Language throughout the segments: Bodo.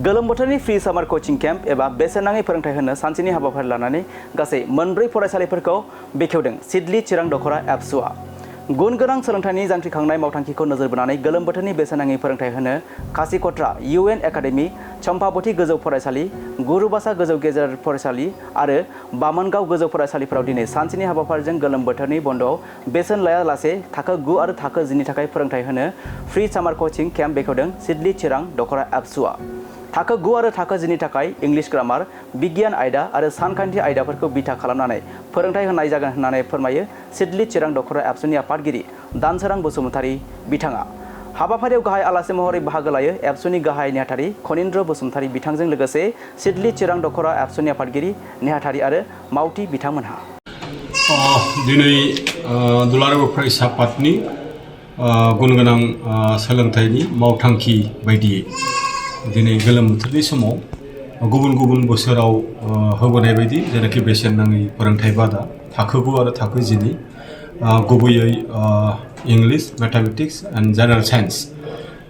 गोलोम बोथोरनि फ्री सामार कोचिं कैम्प एबा बेसेन नाङै फोरोंथाय होनो सानसेनि हाबाफारि लानानै गासै मोनब्रै फरायसालिफोरखौ बेखेवदों सिडली चिरां दखरा एबसुआ। गुन गोनां सोलोंथाइनि जांख्रिखांनाय मावथांखिखौ नोजोर बोनानै गोलोम बोथोरनि बेसेन नाङै फोरोंथाय होनो खासिकत्रा UN एकाडेमी, चम्पावती गोजौ फरायसालि, गुरुबासा गोजौ गेजेर फरायसालि आरो बामोनगाव गोजौ फरायसालिफोराव दिनै सानसेनि हाबाफारिजों गोलोम बोथोरनि बन्द'आव बेसेन लायालासे थाखो 9 आरो थाखो 10 नि थाखाय फोरोंथाय होनो फ्री सामार कोचिं कैम्प बेखेवदों सिडली चिरां दखरा एबसुआ। थाखो 9 आरो थाखो 10 नि थाखाय इंलिश ग्रामार, बिगियान आयदा आरो सानखान्थि आयदाफोरखौ बिथा खालामनानै फोरोंथाय होनाय जागोन होननानै फोरमायो सिडली चिरां दखरा एबसुनि आफादगिरि दानसोरां बसुमतारी बिथाङा। हाबाफारियाव गाहाय आलासि महरै बाहागो लायो एबसुनि गाहाय नेहाथारि खनीन्द्र बसुमतारी बिथांजों लोगोसे सिडली चिरां दखरा एबसुनि आफादगिरि नेहाथारि आरो मावथि बिथांमोनहा। दिनै दुलाराय बर' फरायसा आफादनि गुनगोनां सोलोंथाइनि मावथांखि बायदियै दिनै गोलोम बोथोरनि समाव गुबुन गुबुन बोसोराव होबोनाय बायदि जेनाखि बेसेन नाङै फोरोंथाय बादा थाखो 9 आरो थाखो 10 गुबैयै English, mathematics and general science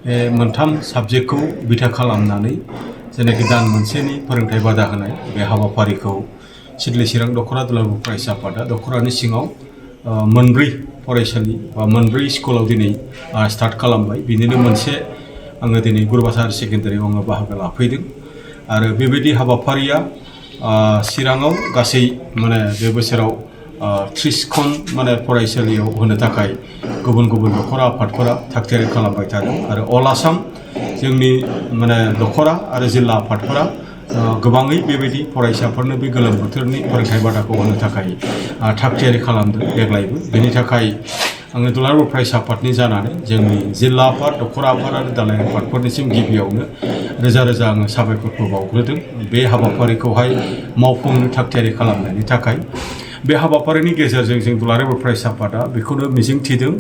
बे मोनथाम साबजेक्टखौ बिथा खालामनानै जेनाखि दान मोनसेनि फोरोंथाय बादा होनाय बे हाबाफारिखौ सिडली चिरां दखरा दुलाराय बर' फरायसा आफादा दखरानि सिङाव मोनब्रै फरायसालि बा मोनब्रै स्कुलाव दिनै स्टार्ट खालामबाय। बिनिनो मोनसे आङो दिनै गुरुबासा हायार सेकेन्डारियाव आङो बाहागो लाफैदों आरो बेबायदि हाबाफारिया चिराङाव गासै बे बोसोराव 30खन फरायसालियाव होनो थाखाय गुबुन गुबुन दखरा आफादफोरा थागथियारि खालामबाय थादों आरो अल आसाम जोंनि दखरा आरो जिल्ला आफादफोरा गोबाङै बेबायदि फरायसाफोरनो बे गोलोम बोथोरनि फोरोंथाय बादाखौ होनो थाखाय थागथियारि खालामदों देग्लायबो। बेनि थाखाय आङो दुलाराय बर' फरायसा आफादनि जानानै जोंनि जिल्ला आफाद, दखरा आफाद आरो दालाइ आफादफोरनिसिम गिबियावनो रोजा रोजा आङो साबायखरखौ बावग्रोदों बे हाबाफारिखौहाय मावफुंनो थागथियारि खालामनायनि थाखाय। बे हाबाफारिनि गेजेरजों जों दुलाराय बर' फरायसा आफादा बेखौनो मिजिंथिदों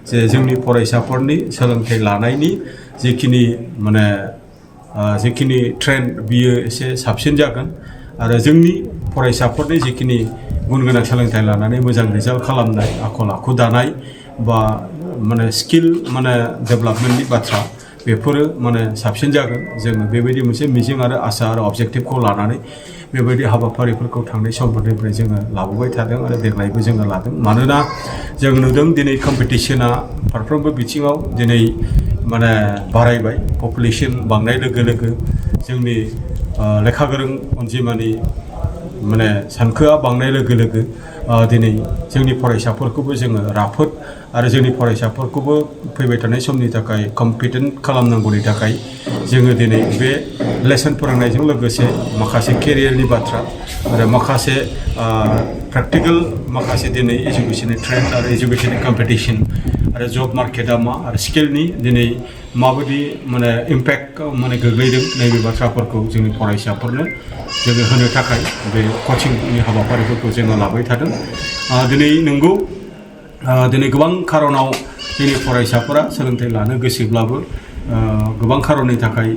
जे जोंनि फरायसाफोरनि सोलोंथाइ लानायनि जिखिनि ट्रेन्ड बियो एसे साबसिन जागोन आरो जोंनि फरायसाफोरनि जिखिनि गुन गोनां सोलोंथाइ लानानै मोजां रिजाल्ट खालामनाय, आखल आखु दानाय बा स्किल डेभेलपमेन्टनि बाथ्रा बेफोरो साबसिन जागोन। जोङो बेबायदि मोनसे मिजिं आरो आसा आरो अबजेक्टिभखौ लानानै बेबायदि हाबाफारिफोरखौ थांनाय समफोरनिफ्राय जोङो लाबोबाय थादों आरो देग्लायबो जोङो लादों। मानोना जों नुदों दिनै कम्पिटिशना फारफ्रोमबो बिथिङाव दिनै बारायबाय। पपुलेसन बांनाय लोगो लोगो जोंनि लेखा गोरों अनजिमानि सानखोआ बांनाय लोगो लोगो दिनै जोंनि फरायसाफोरखौबो जोङो राफोद आरो जोंनि फरायसाफोरखौबो फैबाय थानाय समनि थाखाय कम्पिटेन्ट खालामनांगौनि थाखाय जोङो दिनै बे लेसन फोरोंनायजों लोगोसे माखासे केरियारनि बाथ्रा आरो माखासे प्रेक्टिकेल माखासे दिनै एजुकेशननि ट्रेन्ड आरो एजुकेशननि कम्पिटिशन आरो जब मार्केटआ मा आरो स्किलनि दिनै माबायदि इम्पेक्ट गोग्लैदों नैबे बाथ्राफोरखौ जोंनि फरायसाफोरनो जोङो होनो थाखाय बे कचिंनि हाबाफारिफोरखौ जोङो लाबाय थादों। दिनै नंगौ दिनै गोबां खारनाव जोंनि फरायसाफोरा सोलोंथाइ लानो गोसोब्लाबो गोबां खारननि थाखाय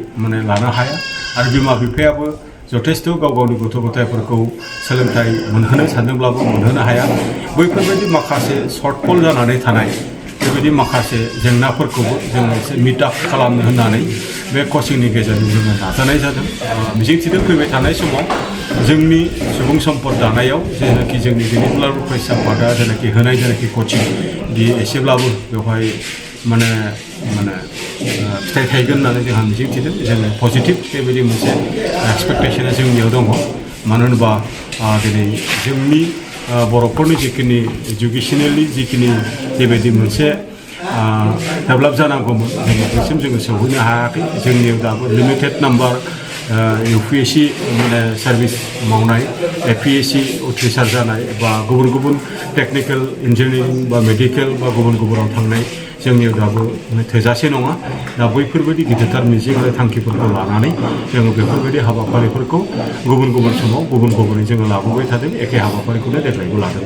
लानो हाया आरो बिमा बिफायाबो जथेस्थ' गाव गावनि गथ' गथायफोरखौ सोलोंथाइ मोनहोनो सानदोंब्लाबो मोनहोनो हाया। बैफोरबायदि माखासे सर्टफल जानानै थानाय बेबायदि माखासे जेंनाफोरखौबो जोङो एसे मिट आप खालामनो होननानै बे कचिंनि गेजेरजों जोङो नाजानाय जादों। मिजिंथिदों फैबाय थानाय समाव जोंनि सुबुं सम्पद दानायाव जेनाखि जोंनि दुलाराय बर' फरायसा आफादा जेनाखि होनाय कचिं बियो एसेब्लाबो बेवहाय फिथाइ थायगोन होननानै जोंहा मिजिंथिदों। जोङो पजिटिभ बेबायदि मोनसे एक्सपेक्टेसना जोंनियाव दङ। मानो होनोबा दिनै जोंनि बर'फोरनि जिखिनि इडुकेसनेलि बेबायदि मोनसे डेभेलप जानांगौमोन जोङो बेसिम जोङो सौहैनो हायाखै। जोंनियाव दाबो लिमिटेड नाम्बार UPSC सार्भिस मावनाय, APSC उथ्रिसार जानाय बा गुबुन गुबुन टेक्निकेल इन्जिनियारिं बा मेडिकेल बा गुबुन गुबुनाव थांनाय जोंनियाव दाबो थोजासे नङा। दा बैफोरबायदि गिदिरथार मिजिं आरो थांखिफोरखौ लानानै जोङो बेफोरबायदि हाबाफारिफोरखौ गुबुन गुबुन समाव गुबुन गुबुनै जोङो लाबोबाय थादों। एखे हाबाफारिखौनो देग्लायबो लादों।